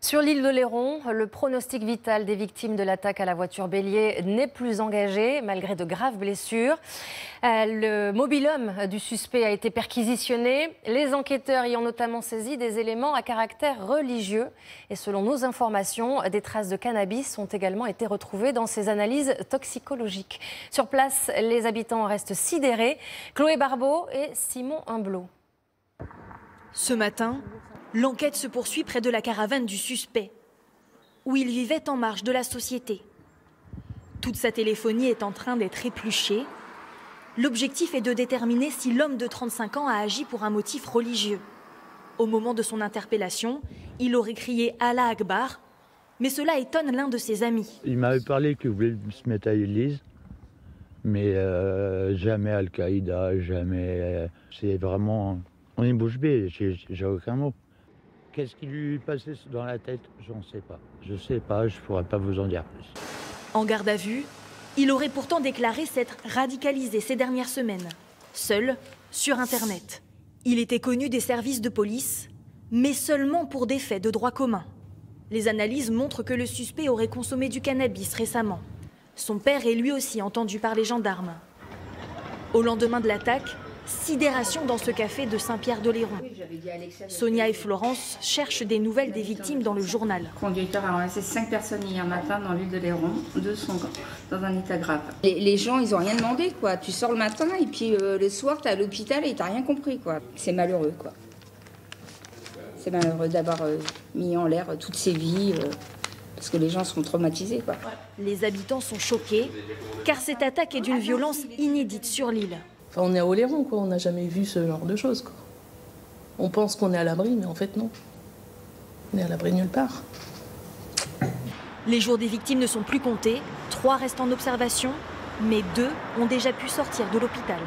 Sur l'île de Léron, le pronostic vital des victimes de l'attaque à la voiture bélier n'est plus engagé, malgré de graves blessures. Le mobil-home du suspect a été perquisitionné. Les enquêteurs y ont notamment saisi des éléments à caractère religieux. Et selon nos informations, des traces de cannabis ont également été retrouvées dans ces analyses toxicologiques. Sur place, les habitants restent sidérés. Chloé Barbeau et Simon Humblot. Ce matin, l'enquête se poursuit près de la caravane du suspect, où il vivait en marge de la société. Toute sa téléphonie est en train d'être épluchée. L'objectif est de déterminer si l'homme de 35 ans a agi pour un motif religieux. Au moment de son interpellation, il aurait crié « Allah Akbar », mais cela étonne l'un de ses amis. Il m'avait parlé qu'il voulait se mettre à l'église, mais jamais Al-Qaïda, jamais... c'est vraiment... On est bouche bée, j'ai aucun mot. Qu'est-ce qui lui passait dans la tête? Je ne sais pas. Je ne sais pas, je ne pourrais pas vous en dire plus. En garde à vue, il aurait pourtant déclaré s'être radicalisé ces dernières semaines, seul, sur Internet. Il était connu des services de police, mais seulement pour des faits de droit commun. Les analyses montrent que le suspect aurait consommé du cannabis récemment. Son père est lui aussi entendu par les gendarmes. Au lendemain de l'attaque, sidération dans ce café de Saint-Pierre-de-Léron. Sonia et Florence cherchent des nouvelles des victimes dans le journal. Le conducteur a ramassé 5 personnes hier matin dans l'île de Léron, 2 sont dans un état grave. Les gens, ils n'ont rien demandé, quoi. Tu sors le matin et puis le soir, tu es à l'hôpital et tu n'as rien compris, quoi. C'est malheureux, quoi. C'est malheureux d'avoir mis en l'air toutes ces vies, parce que les gens sont traumatisés, quoi. Les habitants sont choqués, car cette attaque est d'une violence inédite sur l'île. Enfin, on est à Oléron, quoi. On n'a jamais vu ce genre de choses, quoi. On pense qu'on est à l'abri, mais en fait, non. On est à l'abri nulle part. Les jours des victimes ne sont plus comptés. 3 restent en observation, mais 2 ont déjà pu sortir de l'hôpital.